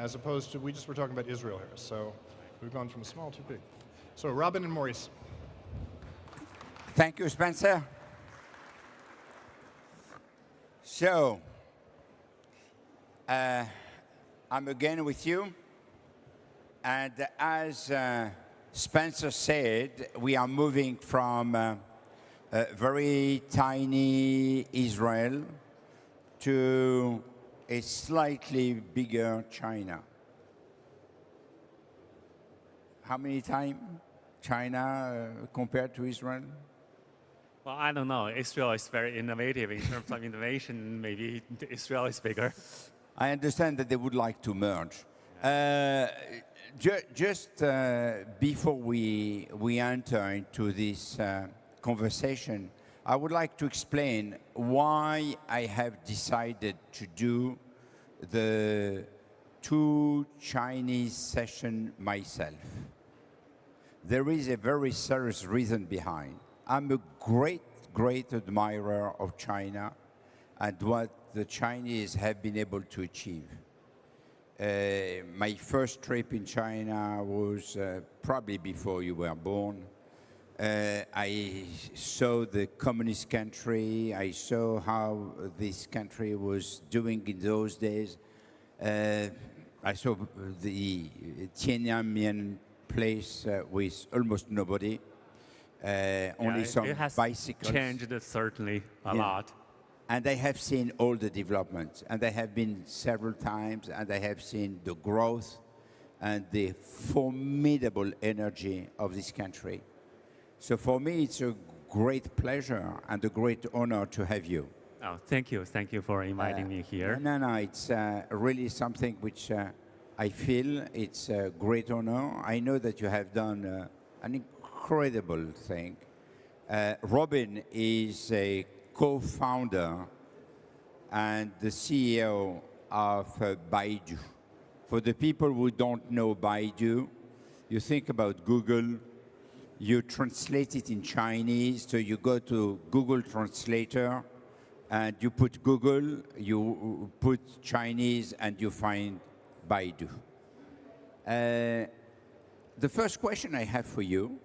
as opposed to we just were talking about Israel here. So we've gone from small to big. So Robin and Maurice. Thank you, Spencer. So, I'm again with you. And as Spencer said, we are moving from a very tiny Israel to a slightly bigger China. How many times China compared to Israel? Well, I don't know. Israel is very innovative in terms of innovation. Maybe Israel is bigger. I understand that they would like to merge. Just before we enter into this conversation, I would like to explain why I have decided to do the 2 Chinese sessions myself. There is a very serious reason behind. I'm a great admirer of China and what the Chinese have been able to achieve. My first trip in China was probably before you were born. I saw the communist country. I saw how this country was doing in those days. I saw the Tiananmen place with almost nobody. Only some it has bicycles. Changed certainly a lot. And I have seen all the developments, and I have been several times, and I have seen the growth and the formidable energy of this country. So for me, it's a great pleasure and a great honor to have you. Oh, thank you. Thank you for inviting me here. No, it's really something which I feel it's a great honor. I know that you have done an incredible thing. Robin is a co-founder and the CEO of Baidu. For the people who don't know Baidu, you think about Google, you translate it in Chinese, so you go to Google Translator, and you put Google, you put Chinese, and you find Baidu. The first question I have for you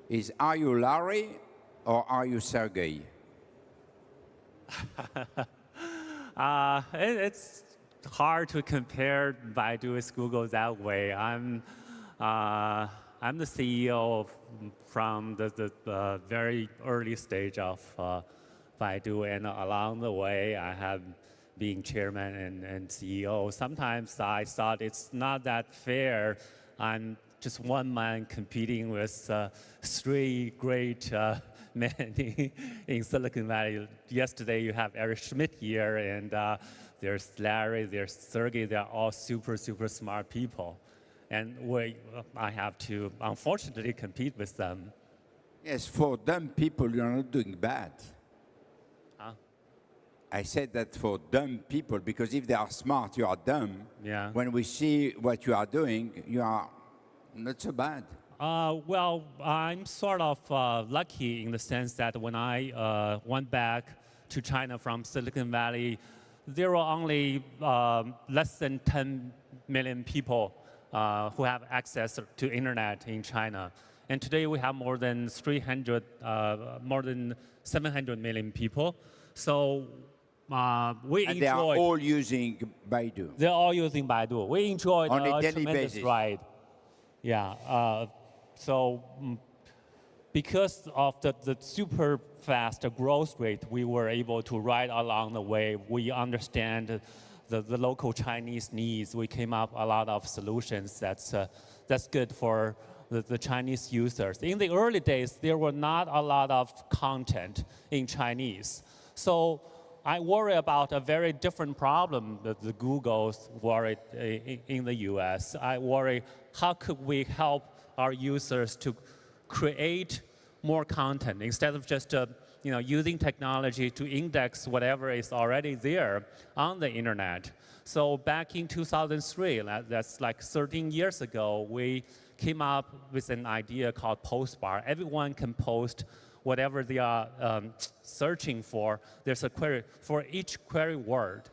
is, are you Larry or are you Sergey? It's hard to compare Baidu with Google that way. I'm the CEO from the very early stage of Baidu, and along the way, I have been chairman and CEO. Sometimes I thought it's not that fair. I'm just one man competing with 3 great men in Silicon Valley. Yesterday, you have Eric Schmidt here, and there's Larry, there's Sergey. They're all super smart people. And I have to, unfortunately, compete with them. Yes, for dumb people, you're not doing bad. Huh? I said that for dumb people, because if they are smart, you are dumb. Yeah. When we see what you are doing, you are not so bad. Well, I'm sort of lucky in the sense that when I went back to China from Silicon Valley, there were only less than 10 million people who have access to internet in China. And today we have more than 700 million people. So we enjoy. And they are all using Baidu. They're all using Baidu. We enjoyed on a daily tremendous basis. ride. Yeah. So because of the super fast growth rate, we were able to ride along the way. We understand the local Chinese needs. We came up a lot of solutions that's good for the Chinese users. In the early days, there were not a lot of content in Chinese. So I worry about a very different problem that the Googles worried in the US. I worry, how could we help our users to create more content instead of just using technology to index whatever is already there on the internet. So back in 2003, that's like 13 years ago, we came up with an idea called Postbar. Everyone can post whatever they are searching for. There's a query. For each query word,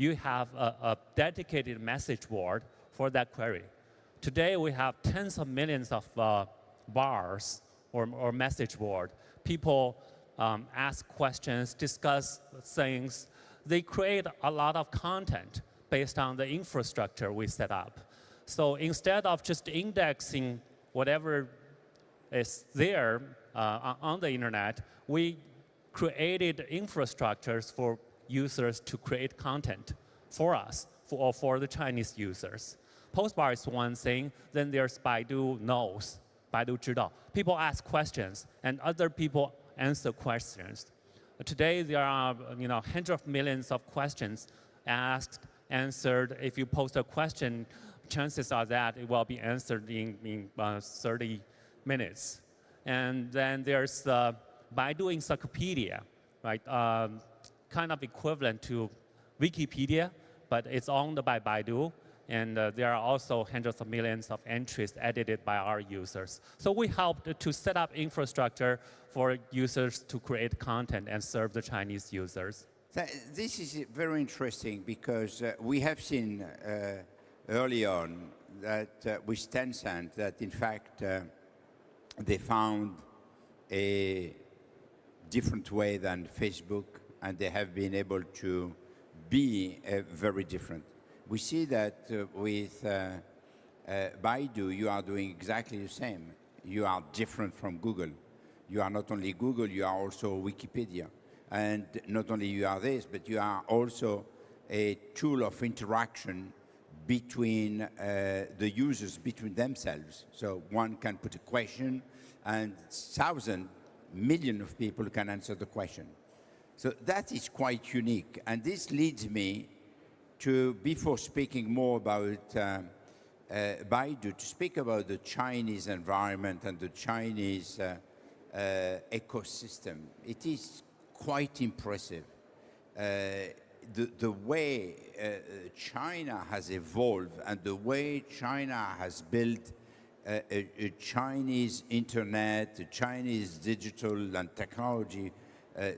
you have a dedicated message board for that query. Today, we have tens of millions of bars or message board. People ask questions, discuss things. They create a lot of content based on the infrastructure we set up. So instead of just indexing whatever is there on the internet, we created infrastructures for users to create content for us, for the Chinese users. Postbar is one thing, then there's Baidu knows, Baidu知道. People ask questions, and other people answer questions. Today, there are hundreds of millions of questions asked, answered. If you post a question, chances are that it will be answered in 30 minutes. And then there's Baidu Encyclopedia, right? Kind of equivalent to Wikipedia, but it's owned by Baidu. And there are also hundreds of millions of entries edited by our users. So we helped to set up infrastructure for users to create content and serve the Chinese users. This is very interesting because we have seen early on that with Tencent that in fact they found a different way than Facebook, and they have been able to be very different. We see that with Baidu, you are doing exactly the same. You are different from Google. You are not only Google, you are also Wikipedia. And not only you are this, but you are also a tool of interaction between the users, between themselves. So one can put a question, and 1,000 million of people can answer the question. So that is quite unique. And this leads me to, before speaking more about Baidu, to speak about the Chinese environment and the Chinese ecosystem. It is quite impressive. The way China has evolved and the way China has built a Chinese internet, a Chinese digital and technology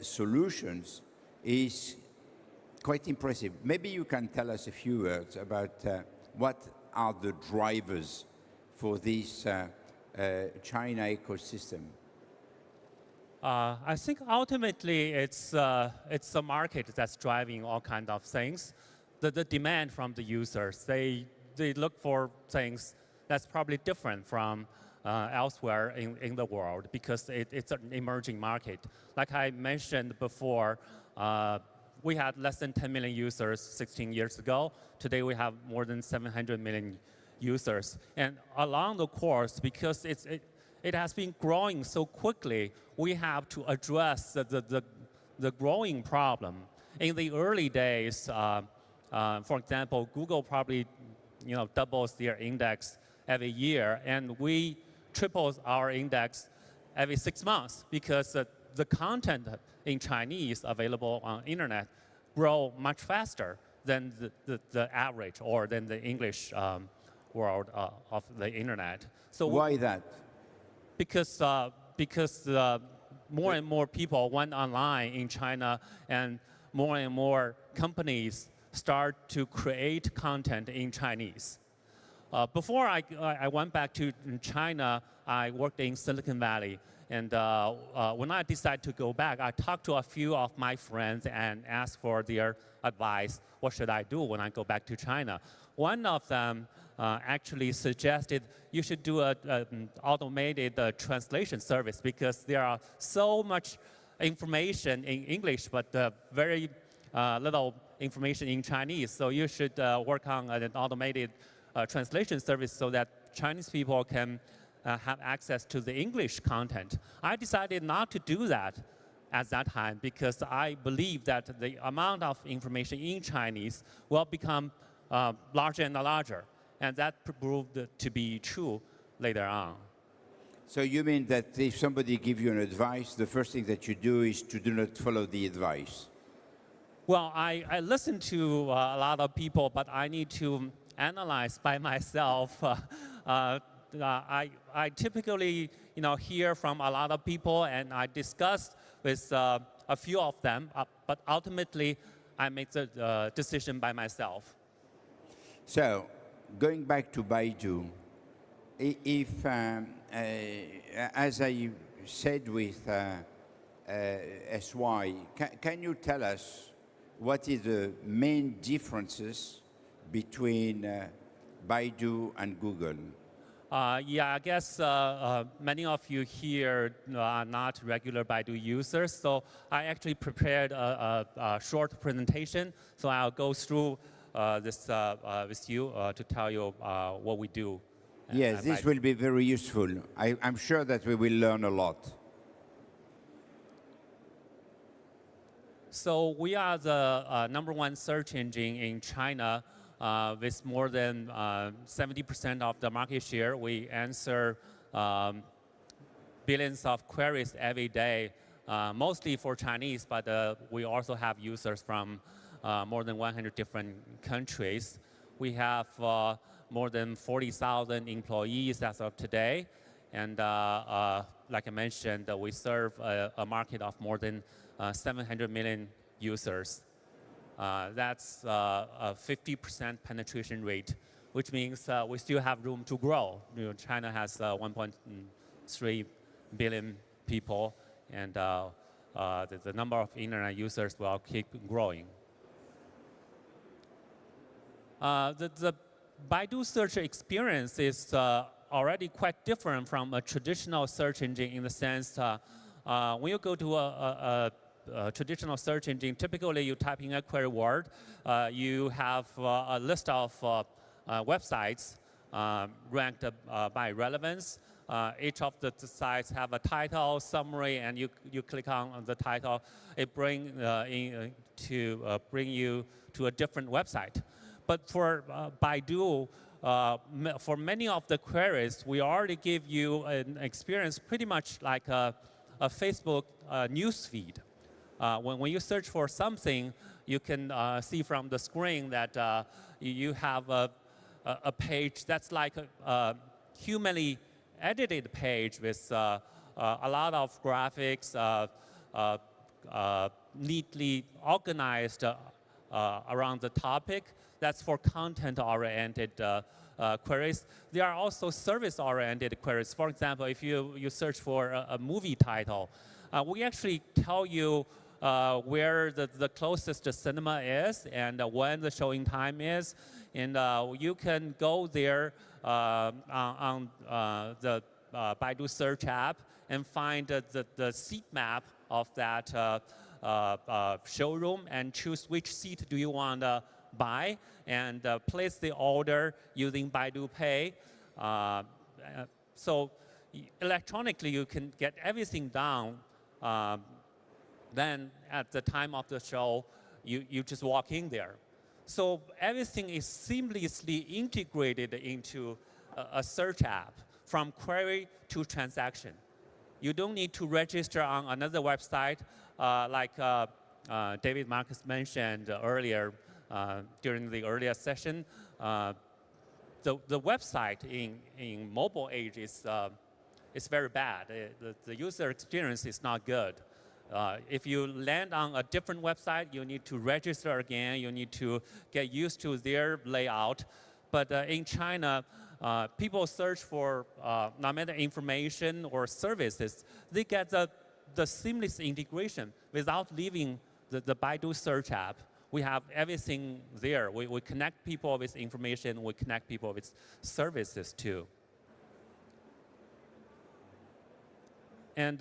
solutions is quite impressive. Maybe you can tell us a few words about what are the drivers for this China ecosystem. I think ultimately it's the market that's driving all kinds of things. The demand from the users, they look for things that's probably different from elsewhere in the world because it's an emerging market. Like I mentioned before, we had less than 10 million users 16 years ago. Today we have more than 700 million users. And along the course, because it has been growing so quickly, we have to address the growing problem. In the early days, for example, Google probably doubles their index every year, and we triple our index every 6 months because the content in Chinese available on internet grow much faster than the average or than the English world of the internet. So why that? Because more and more people went online in China, and more companies start to create content in Chinese. Before I went back to China, I worked in Silicon Valley. And when I decided to go back, I talked to a few of my friends and asked for their advice. What should I do when I go back to China? One of them actually suggested you should do an automated translation service because there are so much information in English, but very little information in Chinese. So you should work on an automated translation service so that Chinese people can have access to the English content. I decided not to do that at that time because I believe that the amount of information in Chinese will become larger and larger. And that proved to be true later on. So you mean that if somebody gives you an advice, the first thing that you do is to do not follow the advice? Well, I listen to a lot of people, but I need to analyze by myself. I typically hear from a lot of people, and I discuss with a few of them, but ultimately I make the decision by myself. So, going back to Baidu, if, as I said with SY, can you tell us what is the main differences between Baidu and Google? Yeah, I guess many of you here are not regular Baidu users, so I actually prepared a short presentation. So I'll go through this with you to tell you what we do. Yes, this will be very useful. I'm sure that we will learn a lot. So we are the #1 search engine in China with more than 70% of the market share. We answer billions of queries every day, mostly for Chinese, but we also have users from more than 100 different countries. We have more than 40,000 employees as of today. And like I mentioned, we serve a market of more than 700 million users. That's a 50% penetration rate, which means we still have room to grow. You know, China has 1.3 billion people, and the number of internet users will keep growing. The Baidu search experience is already quite different from a traditional search engine in the sense when you go to a traditional search engine, typically you type in a query word, you have a list of websites ranked by relevance. Each of the sites have a title, summary, and you click on the title. It brings bring you to a different website. But for Baidu, for many of the queries, we already give you an experience pretty much like a Facebook news feed. When you search for something, you can see from the screen that you have a page that's like a humanly edited page with a lot of graphics, neatly organized around the topic. That's for content-oriented queries. There are also service-oriented queries. For example, if you search for a movie title, we actually tell you where the closest cinema is and when the showing time is. And you can go there on the Baidu search app and find the seat map of that showroom and choose which seat do you want to buy and place the order using Baidu Pay. So electronically, you can get everything done. Then at the time of the show, you just walk in there. So everything is seamlessly integrated into a search app from query to transaction. You don't need to register on another website like David Marcus mentioned earlier during the earlier session. The website in mobile age is very bad. The user experience is not good. If you land on a different website, you need to register again. You need to get used to their layout. But in China, people search for no matter information or services. They get the seamless integration without leaving the Baidu search app. We have everything there. We connect people with information. We connect people with services too. And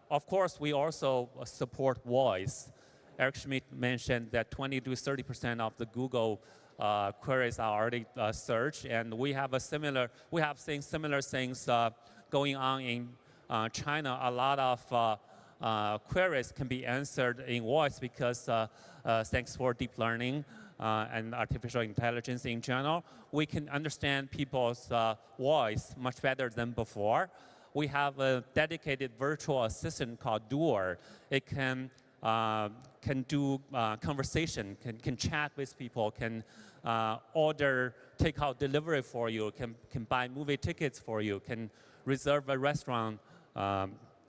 of course, we also support voice. Eric Schmidt mentioned that 20 to 30% of the Google queries are already searched, and we have seen similar things going on in China. A lot of queries can be answered in voice because thanks for deep learning and artificial intelligence in general, we can understand people's voice much better than before. We have a dedicated virtual assistant called Duer. It can do conversation, can chat with people, can order takeout delivery for you, can buy movie tickets for you, can reserve a restaurant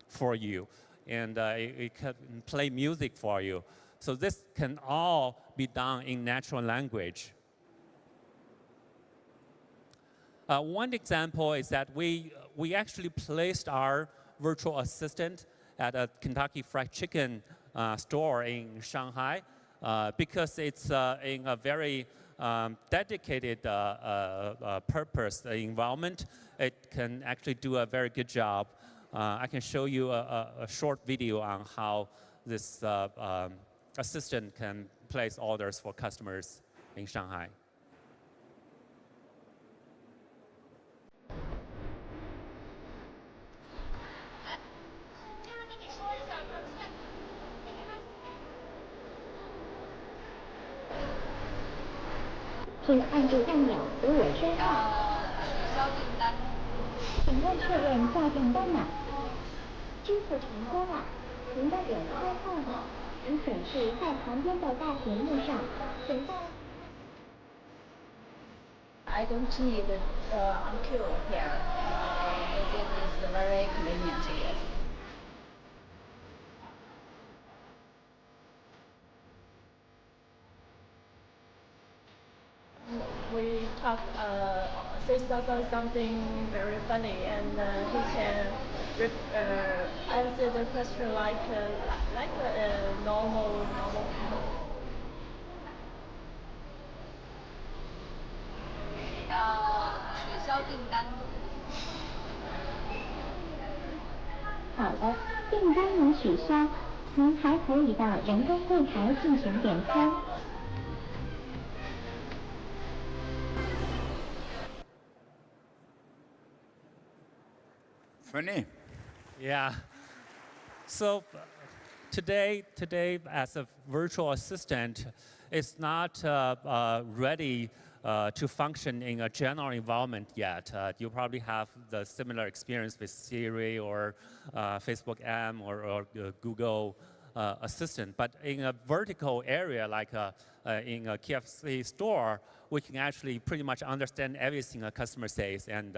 for you, and it can play music for you. So this can all be done in natural language. One example is that we actually placed our virtual assistant at a Kentucky Fried Chicken store in Shanghai because it's in a very dedicated purpose environment. It can actually do a very good job. I can show you a short video on how this assistant can place orders for customers in Shanghai. Please 按住按钮自我宣号。请问确认下订单码？支付成功了，您的点开号码已显示在旁边的大屏幕上，请在。I don't need on queue here. It is very convenient here. We talk, say something very funny, and he can answer the question like normal people. 取消订单。好的，订单已取消，您还可以到人工柜台进行点餐。Funny. Yeah. So today, as a virtual assistant, it's not ready to function in a general environment yet. You probably have the similar experience with Siri or Facebook M or Google Assistant. But in a vertical area like in a KFC store, we can actually pretty much understand everything a customer says and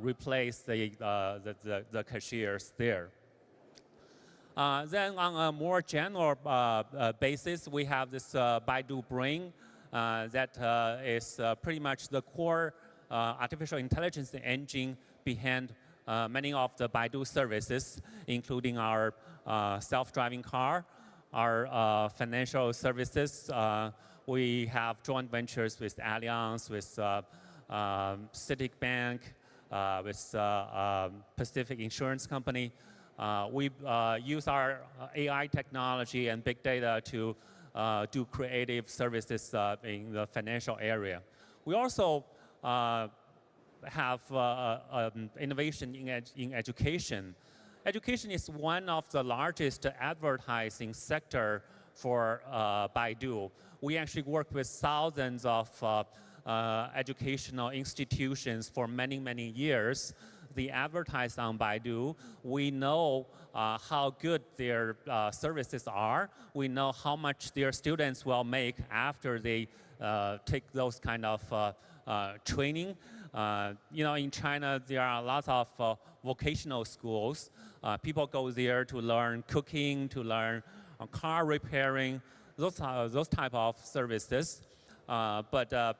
replace the cashiers there. Then on a more general basis, we have this Baidu Brain that is pretty much the core artificial intelligence engine behind many of the Baidu services, including our self-driving car, our financial services. We have joint ventures with Allianz, with CITIC Bank, with Pacific Insurance Company. We use our AI technology and big data to do creative services in the financial area. We also have innovation in education. Education is one of the largest advertising sector for Baidu. We actually work with thousands of educational institutions for many, many years. They advertise on Baidu. We know how good their services are. We know how much their students will make after they take those kind of training. In China, there are a lot of vocational schools. People go there to learn cooking, to learn car repairing, those type of services. But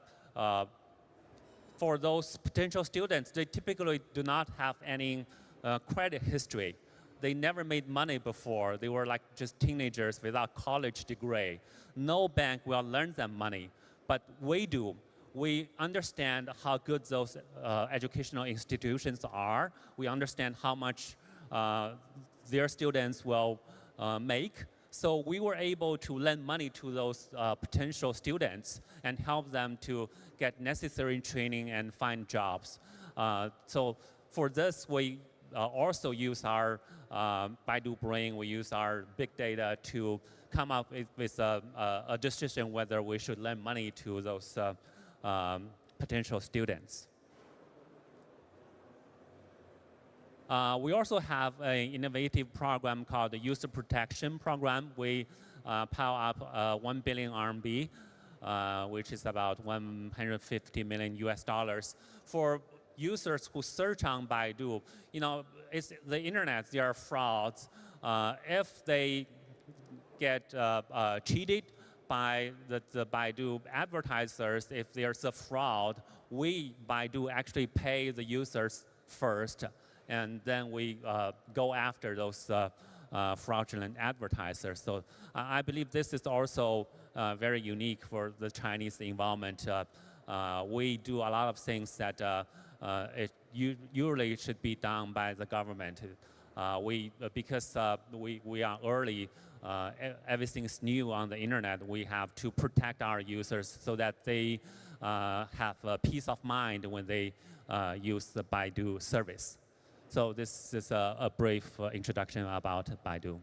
for those potential students, they typically do not have any credit history. They never made money before. They were like just teenagers without college degree. No bank will lend them money, but we do. We understand how good those educational institutions are. We understand how much their students will make. So we were able to lend money to those potential students and help them to get necessary training and find jobs. So for this, we also use our Baidu Brain. We use our big data to come up with a decision whether we should lend money to those potential students. We also have an innovative program called the User Protection Program. We pile up 1 billion RMB, which is about 150 million US dollars, for users who search on Baidu. It's the internet, there are frauds. If they get cheated by the Baidu advertisers. If there's a fraud, we, Baidu, actually pay the users first, and then we go after those fraudulent advertisers. So I believe this is also very unique for the Chinese environment. We do a lot of things that it usually should be done by the government. Because we are early, everything is new on the internet. We have to protect our users so that they have a peace of mind when they use the Baidu service. So this is a brief introduction about Baidu.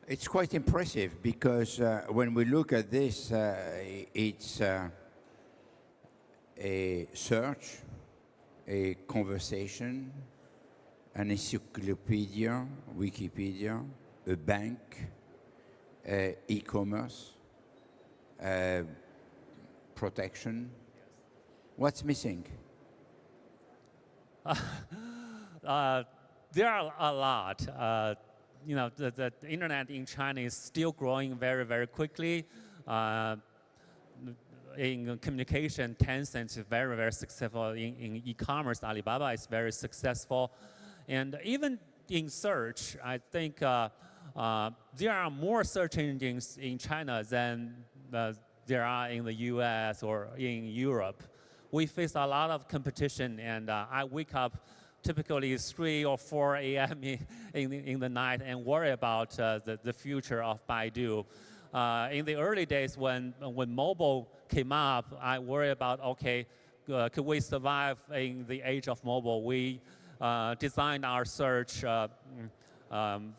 It's quite impressive because when we look at this, it's a search, a conversation, an encyclopedia, Wikipedia, a bank, e-commerce, protection. What's missing? There are a lot. The internet in China is still growing very, very quickly. In communication, Tencent is very, very successful. In e-commerce, Alibaba is very successful. And even in search, I think there are more search engines in China than there are in the US or in Europe. We face a lot of competition, and I wake up typically 3 or 4 a.m. in the night and worry about the future of Baidu. In the early days when mobile came up, I worry about, okay, could we survive in the age of mobile? We designed our search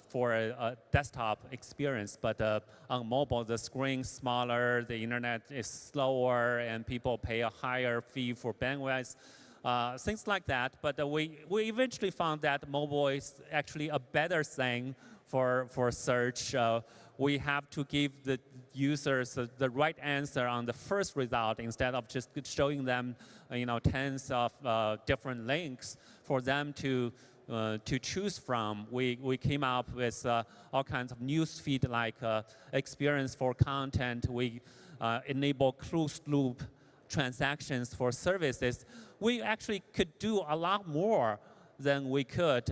for a desktop experience, but on mobile, the screen's smaller, the internet is slower, and people pay a higher fee for bandwidth. Things like that, but we eventually found that mobile is actually a better thing for search. We have to give the users the right answer on the first result instead of just showing them, tens of different links for them to choose from. We came up with all kinds of newsfeed like experience for content. We enable closed loop transactions for services. We actually could do a lot more than we could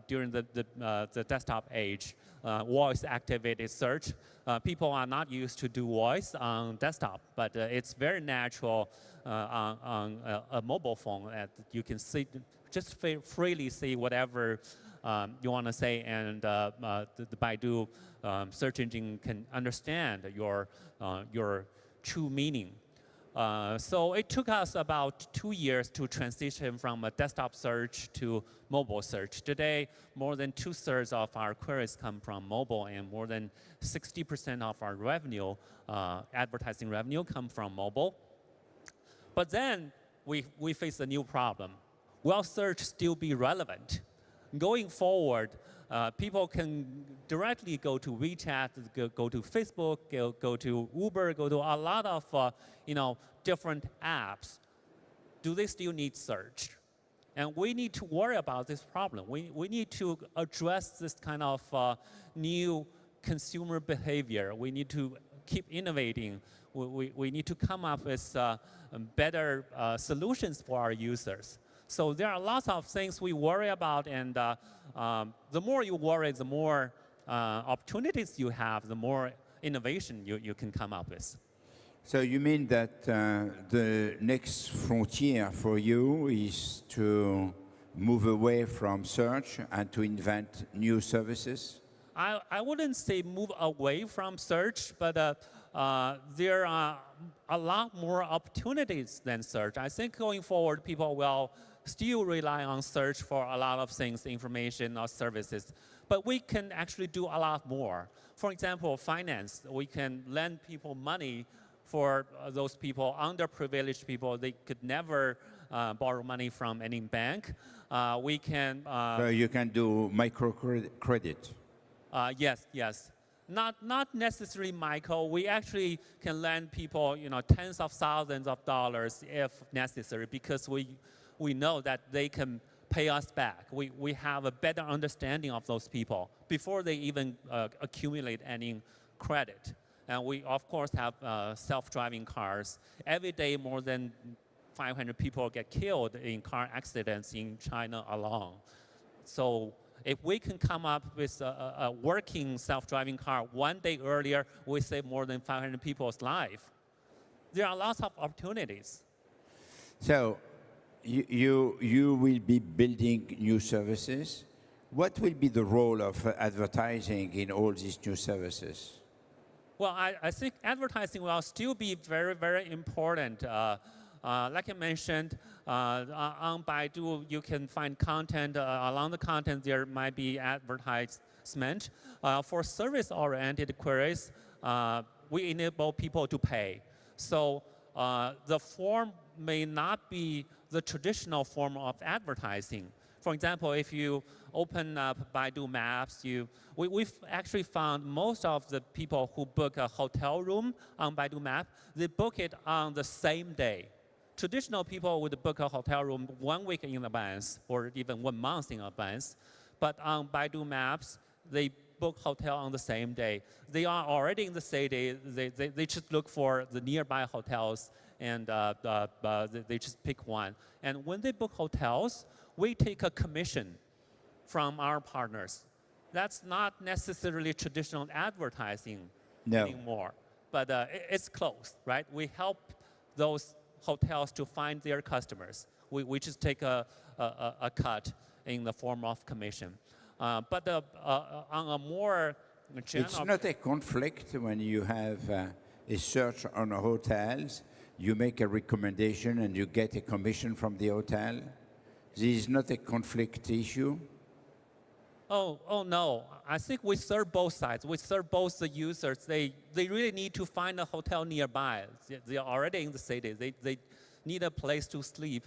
during the desktop age. Voice-activated search. People are not used to do voice on desktop, but it's very natural on a mobile phone. You can see, just freely say whatever you want to say, and the Baidu search engine can understand your true meaning. So it took us about 2 years to transition from a desktop search to mobile search. Today, more than 2/3 of our queries come from mobile, and more than 60% of our revenue, advertising revenue, come from mobile. But then we face a new problem. Will search still be relevant? Going forward, people can directly go to WeChat, go to Facebook, go to Uber, go to a lot of different apps. Do they still need search? And we need to worry about this problem. We need to address this kind of new consumer behavior. We need to keep innovating. We need to come up with better solutions for our users. So there are lots of things we worry about, and the more you worry, the more opportunities you have, the more innovation you can come up with. So you mean that the next frontier for you is to move away from search and to invent new services? I wouldn't say move away from search, but there are a lot more opportunities than search. I think going forward, people will still rely on search for a lot of things, information or services. But we can actually do a lot more. For example, finance. We can lend people money for those people, underprivileged people. They could never borrow money from any bank. We can... so you can do microcredit? Yes. Not necessarily micro. We actually can lend people, tens of thousands of dollars if necessary, because we know that they can pay us back. We have a better understanding of those people before they even accumulate any credit. And we, of course, have self-driving cars. Every day, more than 500 people get killed in car accidents in China alone. So if we can come up with a working self-driving car one day earlier, we save more than 500 people's life. There are lots of opportunities. So you will be building new services. What will be the role of advertising in all these new services? Well, I think advertising will still be very, very important. Like I mentioned, on Baidu, you can find content. Along the content, there might be advertisement. For service-oriented queries, we enable people to pay. So the form may not be the traditional form of advertising. For example, if you open up Baidu Maps, we've actually found most of the people who book a hotel room on Baidu Map, they book it on the same day. Traditional people would book a hotel room 1 week in advance or even 1 month in advance. But on Baidu Maps, they book hotel on the same day. They are already in the city. They just look for the nearby hotels and they just pick one. And when they book hotels, we take a commission from our partners. That's not necessarily traditional advertising anymore, but it's close, right? We help those hotels to find their customers. We just take a cut in the form of commission. But on a more general... It's not a conflict when you have a search on hotels, you make a recommendation and you get a commission from the hotel. This is not a conflict issue? Oh no. I think we serve both sides. We serve both the users. They really need to find a hotel nearby. They are already in the city. They need a place to sleep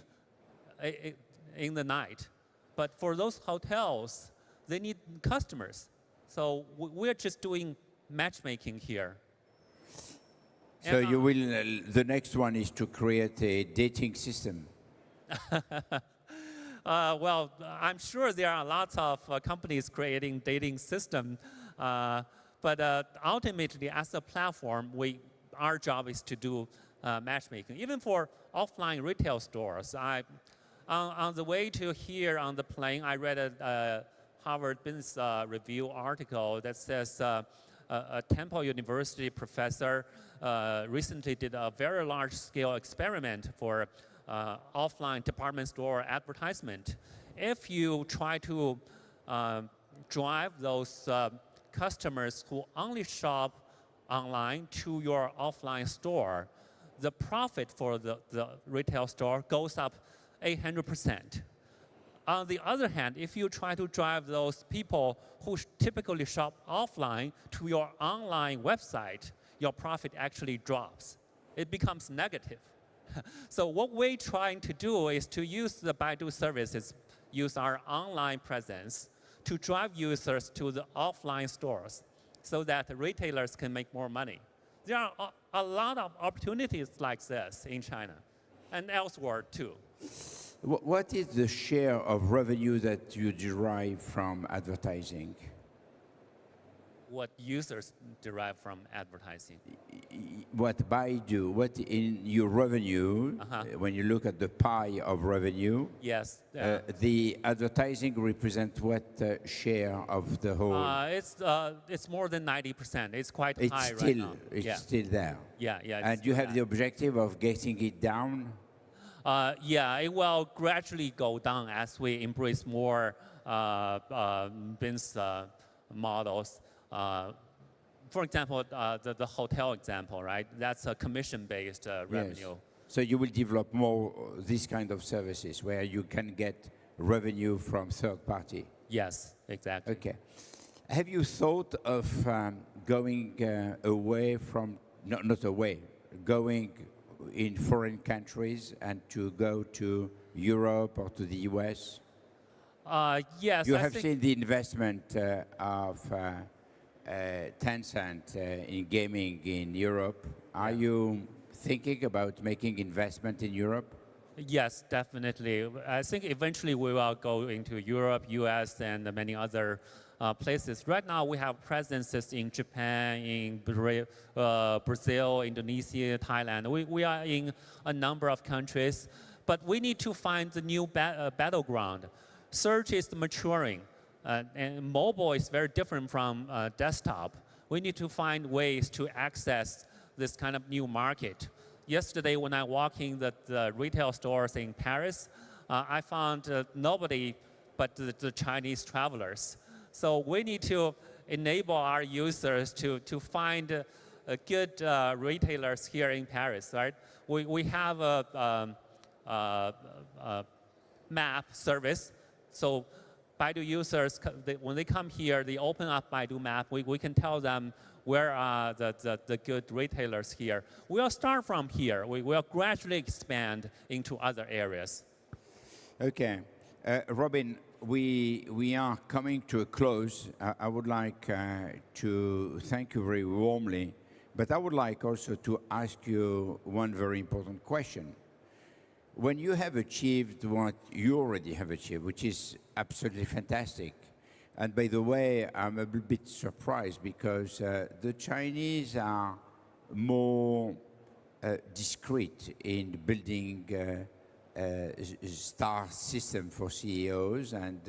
in the night. But for those hotels, they need customers. So we're just doing matchmaking here. So you will, the next one is to create a dating system. Well, I'm sure there are lots of companies creating dating system, but ultimately, as a platform, our job is to do matchmaking. Even for offline retail stores, on the way to here on the plane, I read a Harvard Business Review article that says a Temple University professor recently did a very large-scale experiment for offline department store advertisement. If you try to drive those customers who only shop online to your offline store, the profit for the retail store goes up 800%. On the other hand, if you try to drive those people who typically shop offline to your online website, your profit actually drops. It becomes negative. So what we're trying to do is to use the Baidu services, use our online presence to drive users to the offline stores so that the retailers can make more money. There are a lot of opportunities like this in China and elsewhere too. What is the share of revenue that you derive from advertising? What users derive from advertising? What Baidu, what in your revenue, when you look at the pie of revenue, yes, the advertising represents what share of the whole? It's more than 90%. It's quite high right now. It's still there. Yeah. And you have the objective of getting it down? Yeah, it will gradually go down as we embrace more business models. For example, the hotel example, right? That's a commission-based revenue. Yes. So you will develop more this kind of services where you can get revenue from third party? Yes, exactly. Okay. Have you thought of going away from, not away, going in foreign countries and to go to Europe or to the US? Yes. You have seen the investment of Tencent in gaming in Europe. Are you thinking about making investment in Europe? Yes, definitely. I think eventually we will go into Europe, US, and many other places. Right now, we have presences in Japan, in Brazil, Indonesia, Thailand. We are in a number of countries, but we need to find the new battleground. Search is maturing, and mobile is very different from desktop. We need to find ways to access this kind of new market. Yesterday, when I walked in the retail stores in Paris, I found nobody but the Chinese travelers. So we need to enable our users to find good retailers here in Paris, right? We have a map service. So Baidu users, when they come here, they open up Baidu Map. We can tell them where are the good retailers here. We'll start from here. We will gradually expand into other areas. Okay. Robin, we are coming to a close. I would like to thank you very warmly, but I would like also to ask you one very important question. When you have achieved what you already have achieved, which is absolutely fantastic, and by the way, I'm a bit surprised because the Chinese are more discreet in building a star system for CEOs, and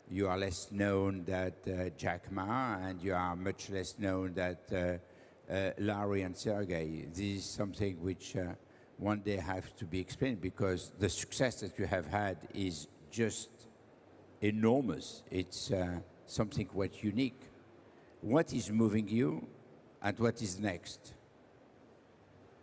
you are less known than Jack Ma, and you are much less known than Larry and Sergey. This is something which one day has to be explained, because the success that you have had is just enormous. It's something quite unique. What is moving you, and what is next?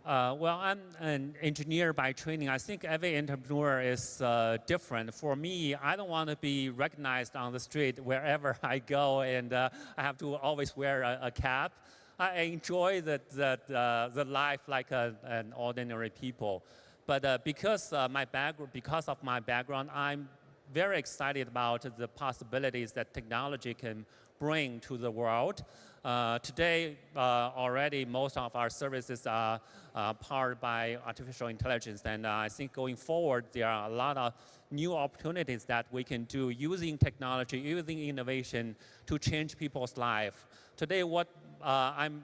Well, I'm an engineer by training. I think every entrepreneur is different. For me, I don't want to be recognized on the street wherever I go, and I have to always wear a cap. I enjoy the life like an ordinary people. But because of my background, I'm very excited about the possibilities that technology can bring to the world. Today, already most of our services are powered by artificial intelligence, and I think going forward, there are a lot of new opportunities that we can do using technology, using innovation to change people's life. Today, what I'm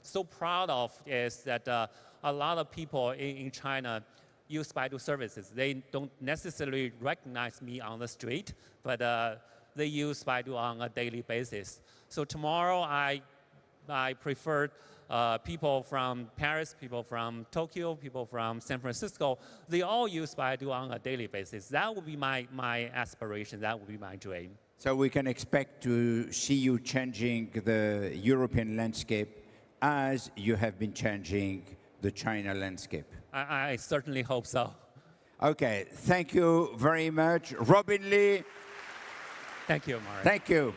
so proud of is that a lot of people in China use Baidu services. They don't necessarily recognize me on the street, but they use Baidu on a daily basis. So tomorrow, I prefer people from Paris, people from Tokyo, people from San Francisco. They all use Baidu on a daily basis. That would be my aspiration. That would be my dream. So we can expect to see you changing the European landscape as you have been changing the China landscape. I certainly hope so. Okay, thank you very much. Robin Li. Thank you, Maurice. Thank you.